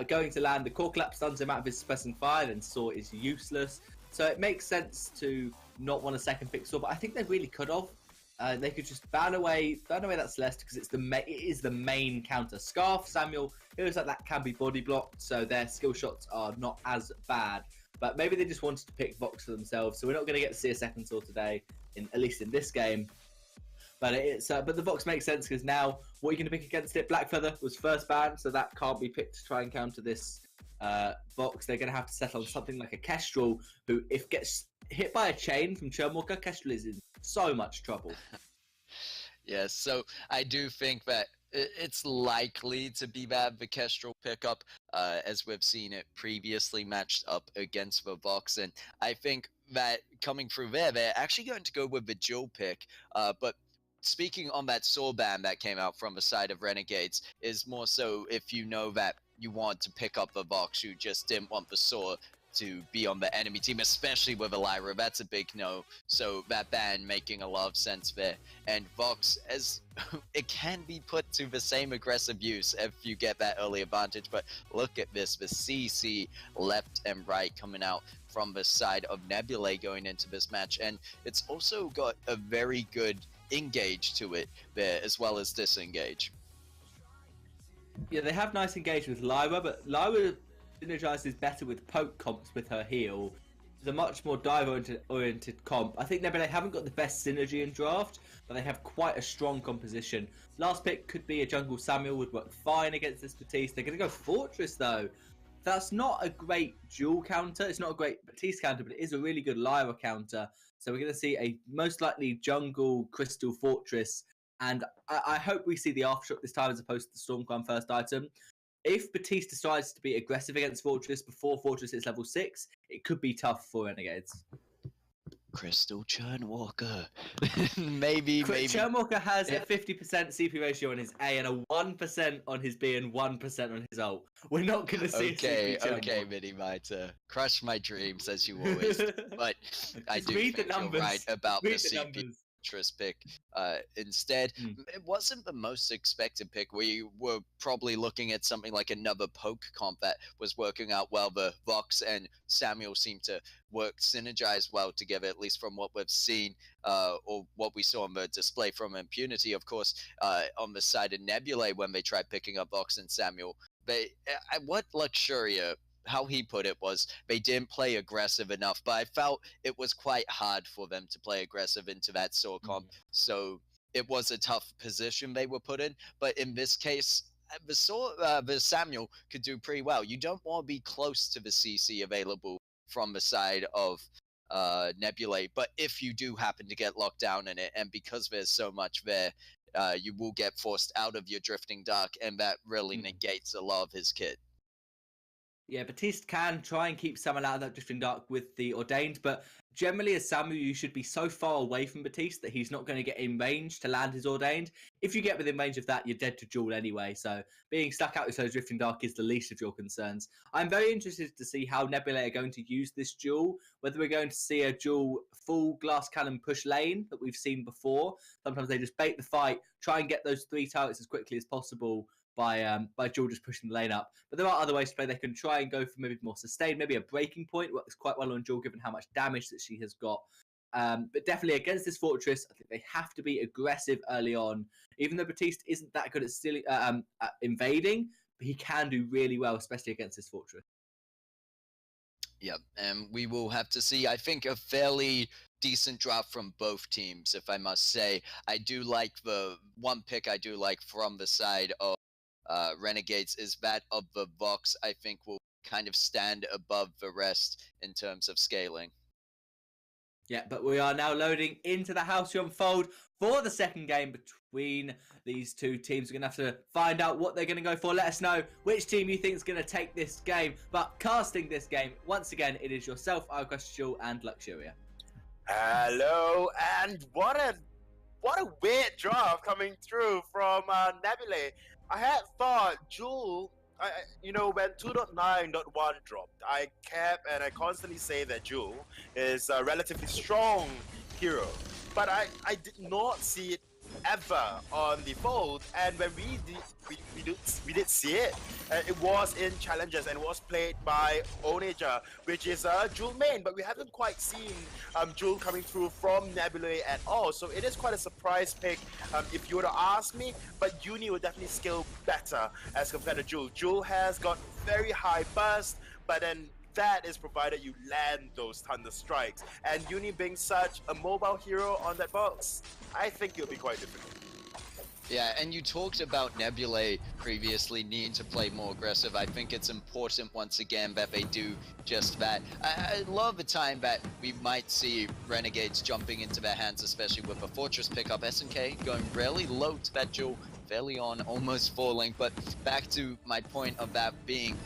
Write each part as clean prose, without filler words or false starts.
going to land. The core collapse stuns him out of his suppressing fire, and Saw is useless. So it makes sense to not want a second pick Saw, but I think they really could have. They could just ban away that Celeste because it is the main counter. Scarf, Samuel, it looks like that can be body blocked, so their skill shots are not as bad. But maybe they just wanted to pick Vox for themselves, so we're not going to get to see a second Saw today, at least in this game. But but the Vox makes sense because now what are you going to pick against it? Blackfeather was first banned, so that can't be picked to try and counter this Vox. They're going to have to settle on something like a Kestrel, who if gets hit by a chain from Churnwalker, Kestrel is in so much trouble. Yes, so I do think that it's likely to be that the Kestrel pickup, as we've seen it previously matched up against the Vox, and I think that coming through there, they're actually going to go with the dual pick, but speaking on that Saw ban that came out from the side of Renagades is more so if you know that you want to pick up the Vox, you just didn't want the Saw to be on the enemy team, especially with Elira. That's a big no. So that ban making a lot of sense there. And Vox, as it can be put to the same aggressive use if you get that early advantage. But look at this, the CC left and right coming out from the side of Nebulae going into this match. And it's also got a very good engage to it there as well as disengage. Yeah, they have nice engage with Lyra, but Lyra synergizes better with poke comps with her heal. It's a much more dive-oriented comp. I think Nebulae haven't got the best synergy in draft, but they have quite a strong composition. Last pick could be a jungle Samuel, would work fine against this Batiste. They're going to go Fortress though. That's not a great dual counter. It's not a great Batiste counter, but it is a really good Lyra counter. So we're going to see a most likely jungle Crystal Fortress. And I hope we see the Aftershock this time as opposed to the Stormcrown first item. If Batiste decides to be aggressive against Fortress before Fortress hits level 6, it could be tough for Renegades. Crystal Churnwalker. maybe. Churnwalker has a 50% CP ratio on his A and a 1% on his B and 1% on his ult. We're not going to see Okay, Minimiter. Crush my dreams as you always. But I do think you're right about the CP pick. Instead, it wasn't the most expected pick. We were probably looking at something like another poke comp that was working out well. The Vox and Samuel seemed to synergize well together, at least from what we've seen, or what we saw on the display from Impunity. Of course, on the side of Nebulae, when they tried picking up Vox and Samuel, what Luxuria, how he put it was they didn't play aggressive enough, but I felt it was quite hard for them to play aggressive into that Saw comp. So it was a tough position they were put in. But in this case, the Samuel could do pretty well. You don't want to be close to the CC available from the side of Nebulae, but if you do happen to get locked down in it, and because there's so much there, you will get forced out of your Drifting Dark, and that really negates a lot of his kit. Yeah, Batiste can try and keep Samuel out of that Drifting Dark with the Ordained, but generally as Samuel, you should be so far away from Batiste that he's not going to get in range to land his Ordained. If you get within range of that, you're dead to duel anyway, so being stuck out with those Drifting Dark is the least of your concerns. I'm very interested to see how Nebulae are going to use this duel, whether we're going to see a duel full glass cannon push lane that we've seen before. Sometimes they just bait the fight, try and get those 3 targets as quickly as possible, by Jewel just pushing the lane up. But there are other ways to play. They can try and go for maybe more sustained, maybe a breaking point works quite well on Jewel given how much damage that she has got. But definitely against this Fortress, I think they have to be aggressive early on. Even though Batiste isn't that good at still invading, but he can do really well, especially against this Fortress. Yep, and we will have to see. I think a fairly decent drop from both teams, if I must say. I do like the one pick I do like from the side of Renegades is that of the Vox. I think will kind of stand above the rest in terms of scaling. Yeah, but we are now loading into the house to unfold for the second game between these two teams. We're going to have to find out what they're going to go for. Let us know which team you think is going to take this game. But casting this game, once again, it is yourself, Jewel, and Luxuria. Hello, and what a weird draft coming through from Nebulae. I had thought Jewel, when 2.9.1 dropped, I kept and I constantly say that Jewel is a relatively strong hero, but I did not see it ever on the fold, and when we did see it, it was in challenges and was played by Onager, which is Jewel main, but we haven't quite seen Jewel coming through from Nebulae at all, so it is quite a surprise pick if you were to ask me, but Uni will definitely scale better as compared to Jewel. Jewel has got very high burst, but then that is provided you land those Thunder Strikes. And Uni being such a mobile hero on that box, I think it'll be quite difficult. Yeah, and you talked about Nebulae previously needing to play more aggressive. I think it's important once again that they do just that. I love the time that we might see Renagades jumping into their hands, especially with a Fortress pickup. SNK going really low to that Jewel, fairly on, almost falling. But back to my point of that being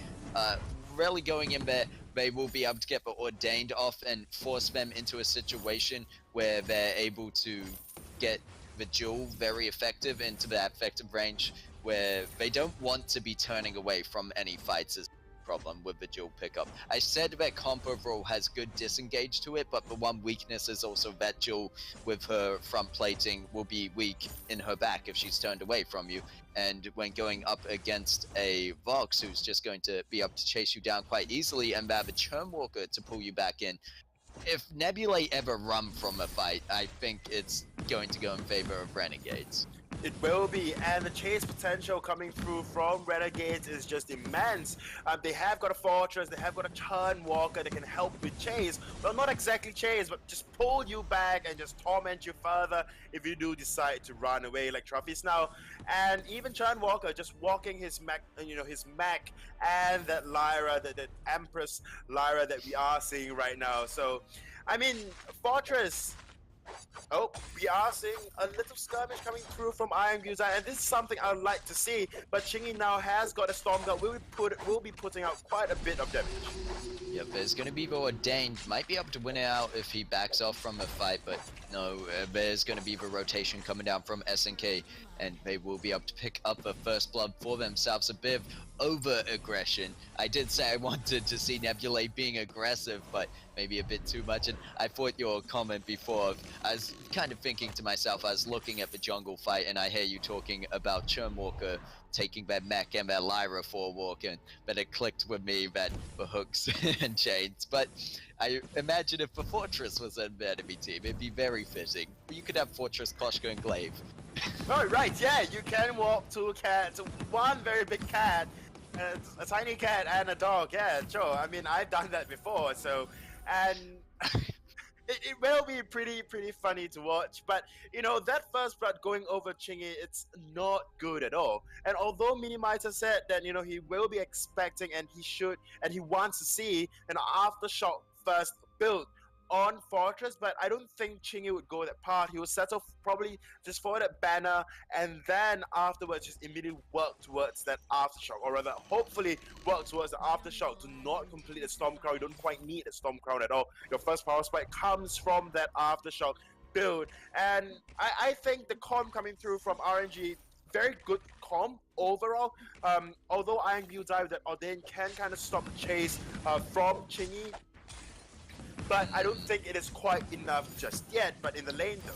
really going in there, they will be able to get the Ordained off and force them into a situation where they're able to get the Jewel very effective into that effective range where they don't want to be turning away from any fights is the problem with the Jewel pickup. I said that comp overall has good disengage to it, but the one weakness is also that Jewel with her front plating will be weak in her back if she's turned away from you. And when going up against a Vox who's just going to be able to chase you down quite easily and have a Churnwalker to pull you back in, if Nebulae ever run from a fight, I think it's going to go in favor of Renagades. It will be, and the chase potential coming through from Renegades is just immense. They have got a Fortress, they have got a Churnwalker that can help with chase. Well, not exactly chase, but just pull you back and just torment you further if you do decide to run away like Trophies now. And even Churnwalker just walking his mech, his mech and that Lyra, that Empress Lyra that we are seeing right now. So, I mean, Fortress. Oh, we are seeing a little skirmish coming through from Iron Guzai, and this is something I would like to see, but Chingy now has got a Storm Guard, will be putting out quite a bit of damage. Yep, there's going to be the Ordained, might be able to win it out if he backs off from a fight, but no, there's going to be the rotation coming down from SNK, and they will be able to pick up the first blood for themselves. A bit of over-aggression. I did say I wanted to see Nebulae being aggressive, but maybe a bit too much, and I thought your comment before, I was kind of thinking to myself, I was looking at the jungle fight, and I hear you talking about Churnwalker taking their mech and their Lyra for a walk, and but it clicked with me that the hooks and chains. But I imagine if the Fortress was an enemy team, it'd be very fitting. You could have Fortress, Koshka, and Glaive. Oh, right, yeah, you can walk two cats, one very big cat, a tiny cat, and a dog, yeah, sure. I mean, I've done that before, so, and it will be pretty funny to watch, but, that first blood going over Chingy, it's not good at all. And although Minimizer said that, he will be expecting and he wants to see an Aftershock first build on Fortress, but I don't think Chingy would go that path. He will settle probably just for that banner, and then afterwards just immediately work towards that Aftershock, or rather hopefully work towards the Aftershock to not complete the Storm Crown. You don't quite need a Storm Crown at all. Your first power spike comes from that Aftershock build, and I think the comp coming through from RNG, very good comp overall. Although Iron Build Dive that Ordain can kind of stop the chase from Chingy, but I don't think it is quite enough just yet. But in the lane though,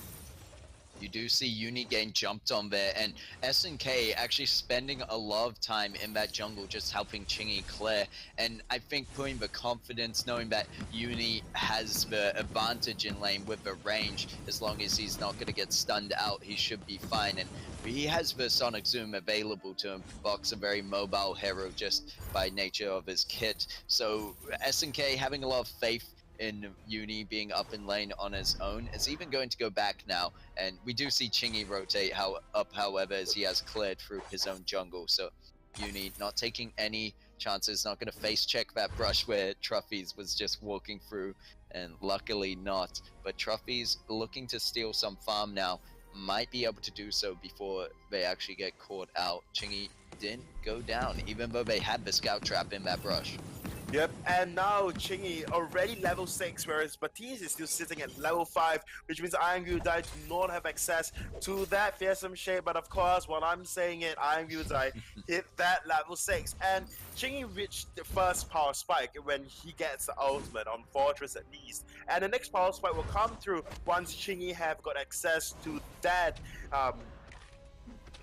you do see Unigane jumped on there, and SNK actually spending a lot of time in that jungle just helping Chingy clear. And I think putting the confidence, knowing that Uni has the advantage in lane with the range, as long as he's not going to get stunned out, he should be fine. And he has the Sonic Zoom available to him. Vox, a very mobile hero just by nature of his kit. So SNK having a lot of faith in Uni being up in lane on his own. Is even going to go back now, and we do see Chingy rotate up, however, as he has cleared through his own jungle. So Uni not taking any chances, not going to face check that brush where Truffy's was just walking through, and luckily not. But Truffy's looking to steal some farm now, might be able to do so before they actually get caught out. Chingy didn't go down, even though they had the scout trap in that brush. Yep, and now Chingy already level 6, whereas Batiste is still sitting at level 5, which means Iron Gudai do not have access to that fearsome shape. But of course, while I'm saying it, Iron Gudai hit that level 6, and Chingy reached the first power spike when he gets the ultimate on Fortress at least. And the next power spike will come through once Chingy have got access to that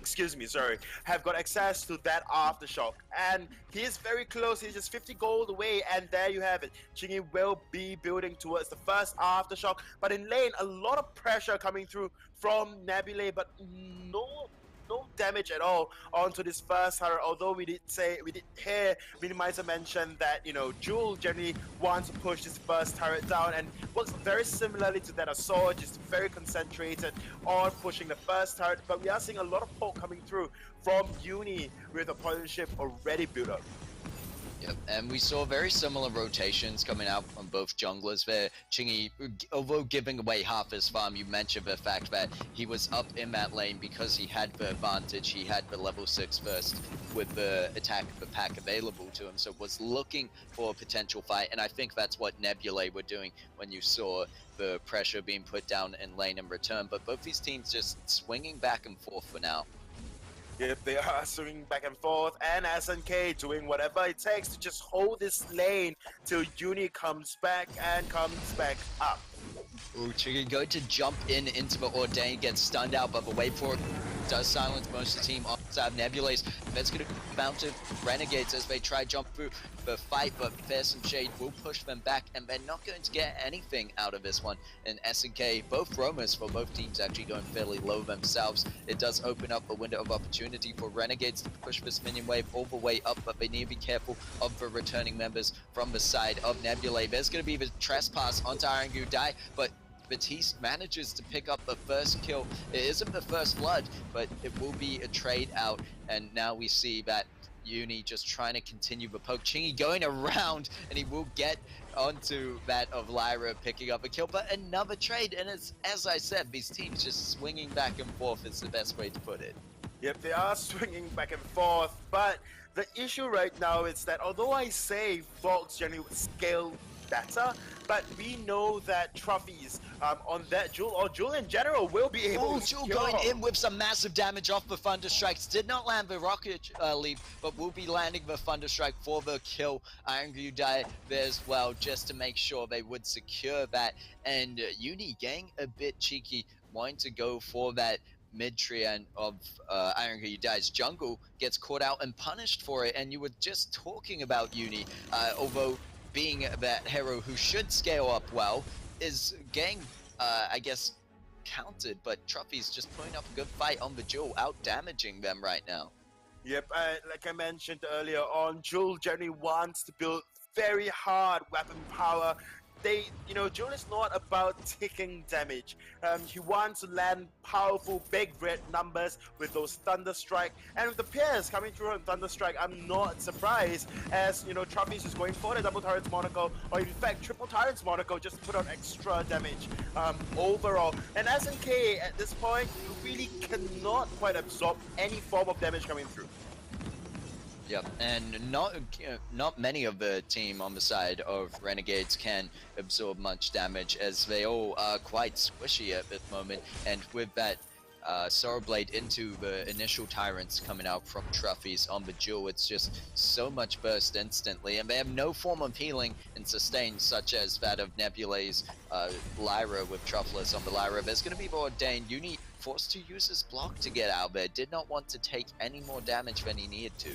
excuse me, sorry, have got access to that aftershock, and he is very close. He's just 50 gold away, and there you have it. Chingy will be building towards the first aftershock, but in lane, a lot of pressure coming through from Nebulae, but no damage at all onto this first turret. Although we did hear Minimizer mention that, you know, Jewel generally wants to push this first turret down, and works very similarly to that of Sword, just very concentrated on pushing the first turret. But we are seeing a lot of poke coming through from Uni with a partnership already built up. Yep, and we saw very similar rotations coming out from both junglers there. Chingy, although giving away half his farm, you mentioned the fact that he was up in that lane because he had the advantage, he had the level 6 first with the attack of the pack available to him, so was looking for a potential fight, and I think that's what Nebulae were doing when you saw the pressure being put down in lane in return, but both these teams just swinging back and forth for now. Yep, they are swinging back and forth, and SNK doing whatever it takes to just hold this lane till Uni comes back up. Ooh, Chingy going to jump into the Ordain, gets stunned out, but the wave forward does silence most of the team on the side of Nebulae. That's going to bounce to Renagades as they try jump through the fight, but Fierce and Shade will push them back, and they're not going to get anything out of this one. And SNK, both roamers for both teams actually going fairly low themselves. It does open up a window of opportunity for Renagades to push this minion wave all the way up, but they need to be careful of the returning members from the side of Nebulae. There's going to be the trespass onto Renagades, but Batiste manages to pick up the first kill. It isn't the first blood, but it will be a trade out, and now we see that Uni just trying to continue the poke. Chingy going around, and he will get onto that of Lyra picking up a kill, but another trade, and it's, as I said, these teams just swinging back and forth is the best way to put it. Yep, they are swinging back and forth, but the issue right now is that although I say Vox generally would scale better, but we know that trophies on that Jewel, or Jewel in general, will be able to Jewel going in with some massive damage off the Thunder Strikes. Did not land the Rocket Leap, but will be landing the Thunder Strike for the kill. Iron die there as well, just to make sure they would secure that. And Uni getting a bit cheeky, wanting to go for that mid-trian of Iron Die's jungle, gets caught out and punished for it. And you were just talking about Uni, although being that hero who should scale up well, is getting, I guess, counted, but Truffy's just putting up a good fight on the Jewel, out damaging them right now. Yep, like I mentioned earlier on, Jewel generally wants to build very hard weapon power. Jewel is not about taking damage. He wants to land powerful big red numbers with those Thunder Strike, and with the pairs coming through on Thunder Strike, I'm not surprised, as Truffy's is going for the double Tyrant's Monaco, or in fact triple Tyrant's Monaco, just to put out extra damage overall. And SNK at this point really cannot quite absorb any form of damage coming through. Yep, and not many of the team on the side of Renegades can absorb much damage, as they all are quite squishy at this moment. And with that Sorrow Blade into the initial Tyrants coming out from Truffy's on the Jewel, it's just so much burst instantly, and they have no form of healing and sustain, such as that of Nebulae's Lyra with Truffless on the Lyra. There's going to be more Ordained. Uni forced to use his block to get out there, did not want to take any more damage than he needed to.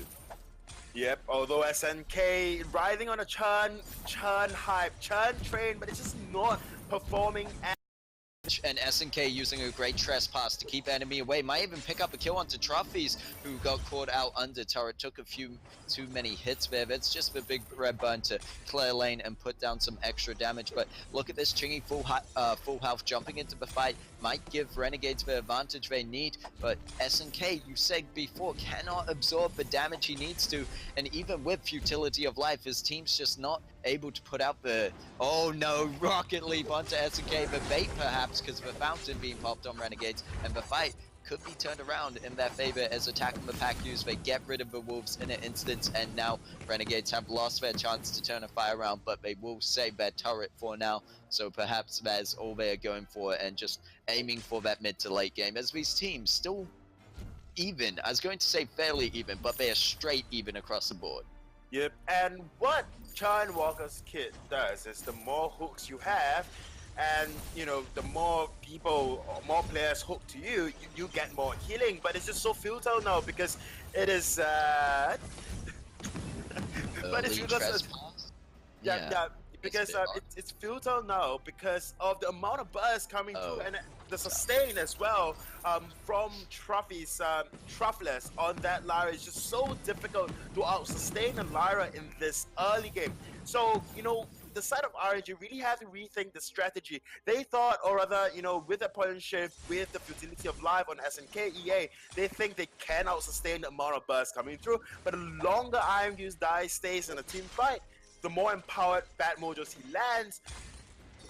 Yep, although SNK riding on a churn hype, churn train, but it's just not performing. And SNK using a great trespass to keep enemy away. Might even pick up a kill onto Trophies, who got caught out under turret. Took a few too many hits there. That's just the big red burn to clear lane and put down some extra damage. But look at this, Chingy full health jumping into the fight. Might give Renegades the advantage they need, but SNK, you said before, cannot absorb the damage he needs to. And even with Futility of Life, his team's just not able to put out the, oh no, Rocket Leap onto SNK, the bait perhaps, because of the fountain being popped on Renegades, and the fight could be turned around in their favor as Attack on the Pack use. They get rid of the Wolves in an instant, and now Renegades have lost their chance to turn a fight around, but they will save their turret for now. So perhaps that's all they are going for, and just aiming for that mid to late game, as these teams still even. I was going to say fairly even, but they are straight even across the board. Yep, and what Chan Walker's kit does is the more hooks you have, and you know, the more people or more players hook to you, you get more healing. But it's just so futile now because it is but it's because yeah, because it's futile now because of the amount of burst coming through and the sustain as well from Truffy's Truffless on that Lyra is just so difficult to out sustain a Lyra in this early game. So, you know, the side of RNG really have to rethink the strategy. They thought, or rather, you know, with the point shift, with the futility of life on SNK EA, they think they can out sustain the amount of burst coming through. But the longer IMU's die stays in a team fight, the more empowered bad mojos he lands,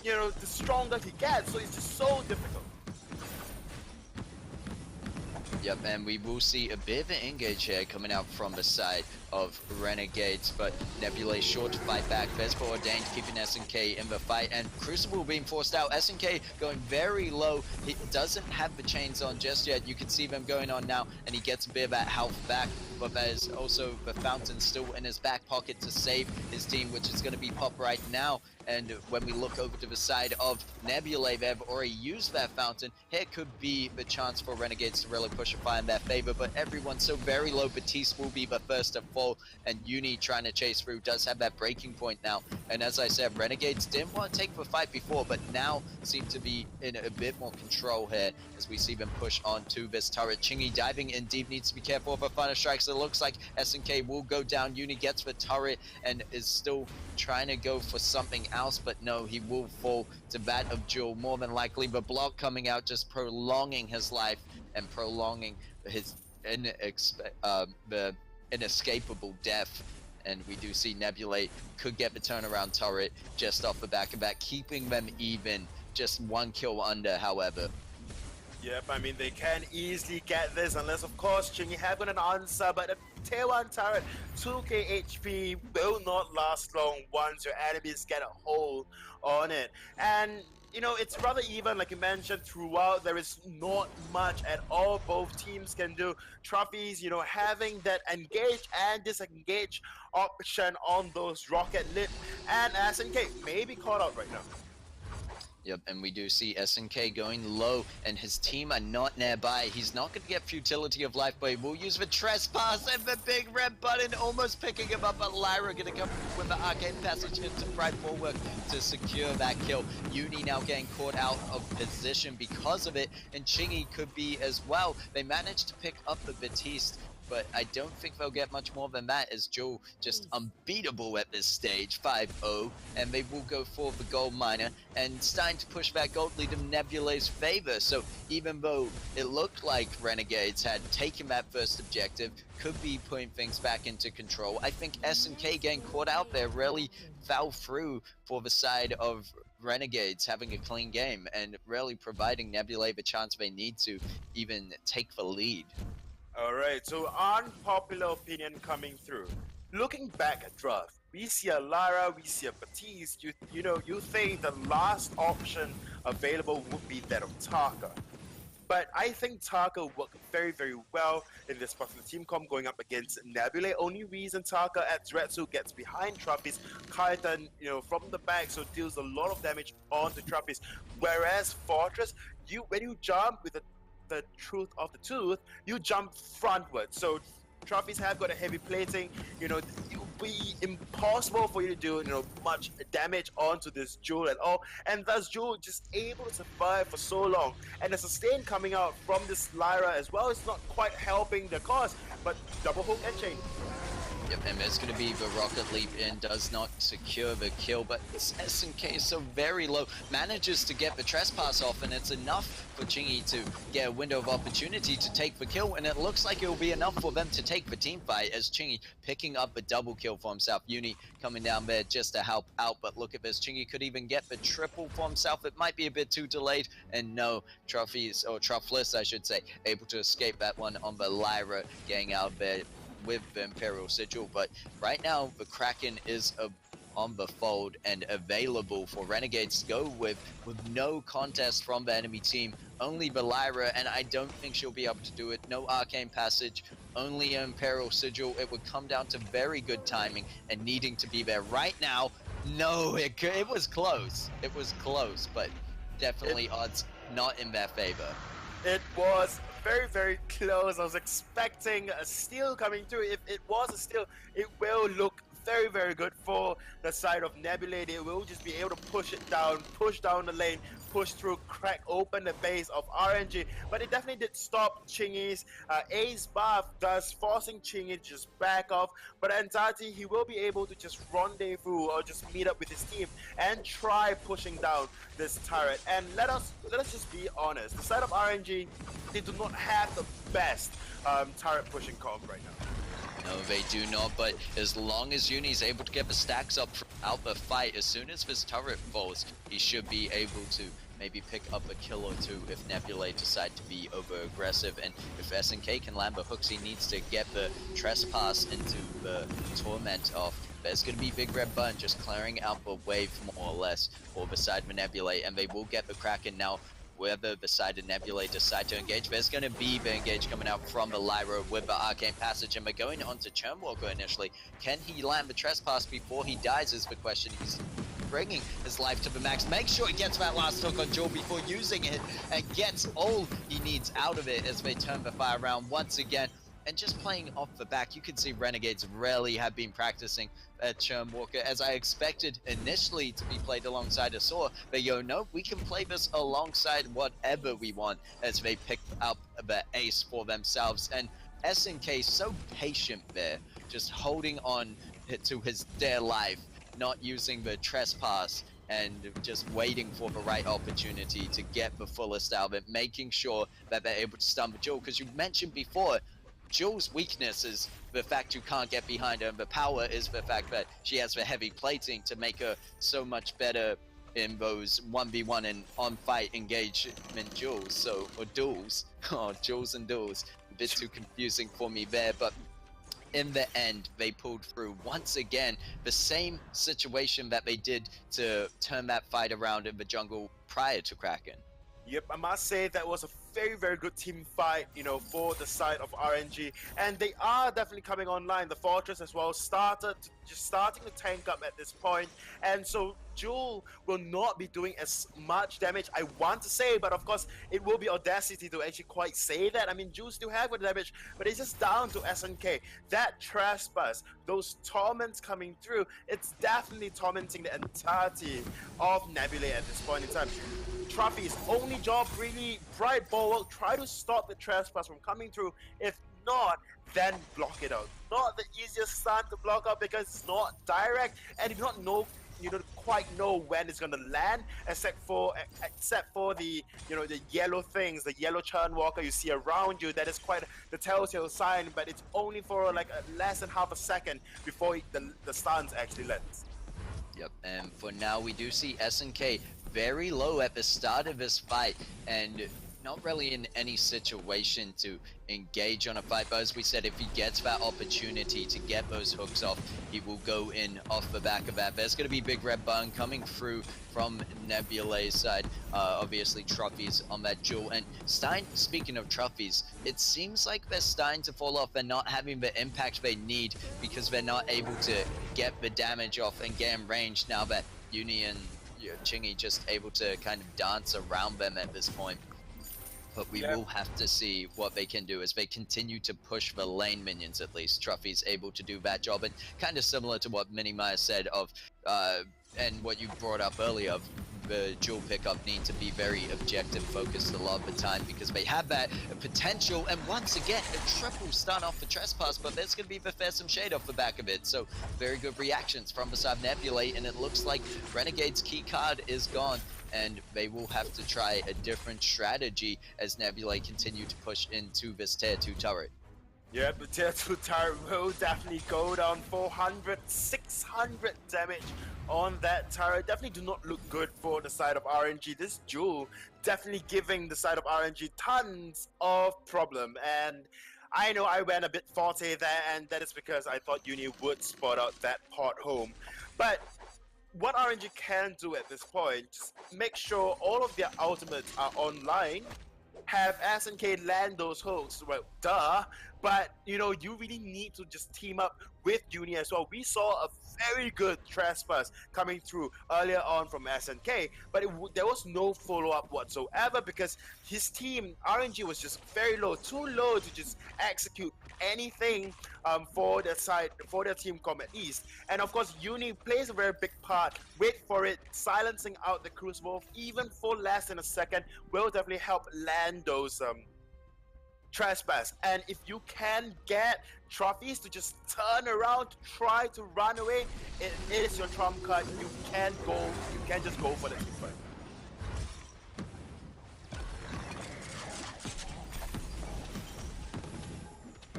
you know, the stronger he gets. So it's just so difficult. Yep, and we will see a bit of an engage here coming out from the side of Renagades, but Nebulae short to fight back. Vespa Ordained keeping SNK in the fight, and Crucible being forced out. SNK going very low. He doesn't have the chains on just yet. You can see them going on now, and he gets a bit of that health back, but there's also the Fountain still in his back pocket to save his team, which is going to be pop right now. And when we look over to the side of Nebulae, they've already used that Fountain. Here could be the chance for Renegades to really push a fire in their favor, but everyone's so very low. Batiste will be the first to fall, and Uni trying to chase through does have that breaking point now. And as I said, Renegades didn't want to take the fight before, but now seem to be in a bit more control here as we see them push onto this turret. Chingy diving in deep, needs to be careful of a final strike, so it looks like SNK will go down. Uni gets the turret and is still trying to go for something else, but no, he will fall to that of Jewel more than likely. The block coming out, just prolonging his life and prolonging his inescapable death. And we do see Nebulae could get the turnaround turret just off the back of that, keeping them even, just one kill under, however. Yep, I mean, they can easily get this, unless, of course, Chingy have got an answer, but the tier 1 turret, 2k HP, will not last long once your enemies get a hold on it. And, you know, it's rather even, like you mentioned, throughout. There is not much at all both teams can do. Trophies, you know, having that engage and disengage option on those rocket lit, and SNK may be caught out right now. Yep, and we do see SNK going low, and his team are not nearby. He's not going to get futility of life, but he will use the trespass and the big red button, almost picking him up. But Lyra going to come with the arcane passage into right forward to secure that kill. Uni now getting caught out of position because of it, and Chingy could be as well. They managed to pick up the Batiste, but I don't think they'll get much more than that, as Joe just unbeatable at this stage, 5-0, and they will go for the gold miner, and starting to push that gold lead in Nebulae's favor. So even though it looked like Renegades had taken that first objective, could be putting things back into control, I think SNK getting caught out there really fell through for the side of Renegades having a clean game, and really providing Nebulae the chance they need to even take the lead. Alright, so unpopular opinion coming through. Looking back at draft, we see a Lyra, we see a Batiste. You think the last option available would be that of Taka. But I think Taka worked very, very well in this particular team comp going up against Nebulae. Only reason Taka at Zretsu gets behind Trophies, Kaitan, you know, from the back, so deals a lot of damage onto Trophies. Whereas Fortress, when you jump with the truth of the tooth, you jump frontward. So Trophies have got a heavy plating, you know, it will be impossible for you to do, you know, much damage onto this Jewel at all, and thus Jewel just able to survive for so long. And the sustain coming out from this Lyra as well is not quite helping the cause, but double hook and chain. Yep, and there's going to be the rocket leap in, does not secure the kill, but SNK is so very low, manages to get the trespass off, and it's enough for Chingy to get a window of opportunity to take the kill, and it looks like it will be enough for them to take the team fight, as Chingy picking up a double kill for himself. Uni coming down there just to help out, but look at this, Chingy could even get the triple for himself. It might be a bit too delayed, and no, Trophies, or Truffless I should say, able to escape that one on the Lyra, getting out there with the Imperial Sigil. But right now the Kraken is on the fold and available for Renegades to go with no contest from the enemy team, only the Lyra, and I don't think she'll be able to do it. No arcane passage only Imperial Sigil. It would come down to very good timing and needing to be there right now. No, it was close. It was close, but definitely odds not in their favor. It was very, very close. I was expecting a steal coming through. If it was a steal, it will look very, very good for the side of Nebulae. They will just be able to push it down, push down the lane, push through, crack open the base of RNG. But it definitely did stop Chingy's ace buff, thus forcing Chingy to just back off. But entirety, he will be able to just rendezvous or just meet up with his team and try pushing down this turret. And let us just be honest. The side of RNG, they do not have the best turret pushing comp right now. No, they do not, but as long as Uni is able to get the stacks up out the fight, as soon as this turret falls, he should be able to maybe pick up a kill or two if Nebulae decide to be over-aggressive. And if SNK can land the hooks, he needs to get the trespass into the torment off. There's going to be Big Red Bun just clearing out the wave more or less for the side of Nebulae, and they will get the Kraken now. Whether the side of Nebulae decide to engage, there's going to be the engage coming out from the Lyra with the Arcane Passage, and we're going on to Churnwalker initially. Can he land the Trespass before he dies is the question. He's bringing his life to the max. Make sure he gets that last hook on Jewel before using it, and gets all he needs out of it as they turn the fire around once again. And just playing off the back, you can see Renagades really have been practicing at Churnwalker, as I expected initially to be played alongside a Saw. But no, we can play this alongside whatever we want, as they pick up the ace for themselves. And SNK so patient there, just holding on to his dear life, not using the trespass, and just waiting for the right opportunity to get the fullest out of it, making sure that they're able to stun the Jewel. Because you mentioned before, Jewel's weakness is the fact you can't get behind her, and the power is the fact that she has the heavy plating to make her so much better in those 1v1 and on-fight engagement duels, or duels. Oh, duels and duels. A bit too confusing for me there, but in the end, they pulled through once again the same situation that they did to turn that fight around in the jungle prior to Kraken. Yep, I must say that was a very, very good team fight, for the side of RNG, and they are definitely coming online. The Fortress as well starting to tank up at this point, and so Jewel will not be doing as much damage, I want to say, but of course it will be audacity to actually quite say that. I mean, Jewel still have good damage, but it's just down to SNK. That trespass, those torments coming through, it's definitely tormenting the entirety of Nebulae at this point in time. Truffy's only job, really, bright bulwark, try to stop the trespass from coming through. If not, then block it out. Not the easiest stun to block out because it's not direct, and you don't quite know when it's gonna land, except for the the yellow things, the yellow Churnwalker you see around you. That is quite the telltale sign, but it's only for like less than half a second before the stuns actually lands. Yep, and for now we do see SNK very low at the start of this fight, and not really in any situation to engage on a fight, but as we said, if he gets that opportunity to get those hooks off, he will go in off the back of that. There's going to be Big Red Bun coming through from Nebulae's side. Obviously Truffy's on that Jewel, and Stein, speaking of Truffy's, it seems like they're starting to fall off. They're not having the impact they need because they're not able to get the damage off and get in range now that Uni and Chingy just able to kind of dance around them at this point. But we will have to see what they can do as they continue to push the lane minions. At least Truffy's able to do that job, and kind of similar to what Minimaya said of and what you brought up earlier of the Jewel pickup need to be very objective focused a lot of the time, because they have that potential. And once again, a triple stun off the trespass, but there's going to be the fearsome shade off the back of it. So very good reactions from the side of Nebulae, and it looks like Renegade's key card is gone, and they will have to try a different strategy as Nebulae continue to push into this tier 2 turret. Yeah, the tier 2 turret will definitely go down. 400, 600 damage on that turret. Definitely do not look good for the side of RNG. This Jewel definitely giving the side of RNG tons of problem. And I know I went a bit forte there, and that is because I thought Uni would spot out that pot home. But what RNG can do at this point, just make sure all of their ultimates are online, have SNK land those hooks, well, duh, but you know, you really need to just team up with Uni as well. We saw a very good trespass coming through earlier on from SNK, but there was no follow-up whatsoever because his team RNG was just very low, too low to just execute anything for their side, for their team Combat East. And of course, Uni plays a very big part. Wait for it, silencing out the Crucible even for less than a second will definitely help land those trespass. And if you can get trophies to just turn around, try to run away, it is your trump card. You can just go for the team fight.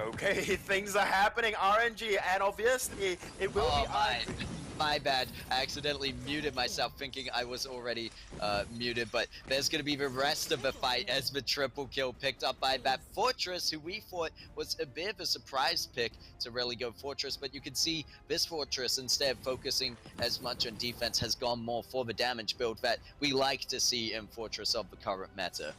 Okay, things are happening, RNG, and obviously it will be my bad. I accidentally muted myself thinking I was already muted, but there's going to be the rest of the fight as the triple kill picked up by that Fortress, who we thought was a bit of a surprise pick to really go Fortress, but you can see this Fortress, instead of focusing as much on defense, has gone more for the damage build that we like to see in Fortress of the current meta.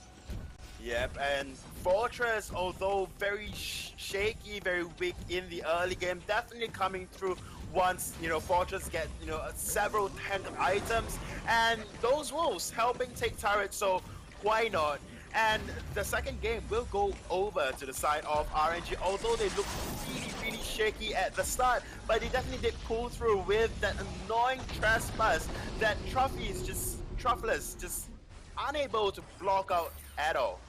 Yep, and Fortress, although very shaky, very weak in the early game, definitely coming through once, you know, Fortress get, you know, several tank items, and those wolves helping take turrets, so why not? And the second game will go over to the side of RNG, although they look really shaky at the start, but they definitely did pull through with that annoying trespass that Truffles just unable to block out at all.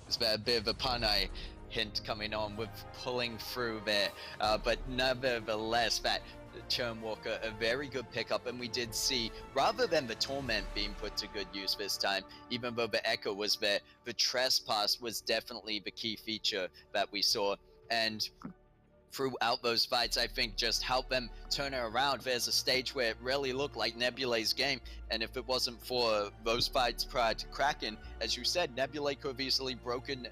It's a bit of a pun I hint coming on with pulling through there, but nevertheless, that Churnwalker, a very good pickup, and we did see, rather than the Torment being put to good use this time, even though the Echo was there, the Trespass was definitely the key feature that we saw, and throughout those fights, I think just help them turn it around. There's a stage where it really looked like Nebulae's game, and if it wasn't for those fights prior to Kraken, as you said, Nebulae could have easily broken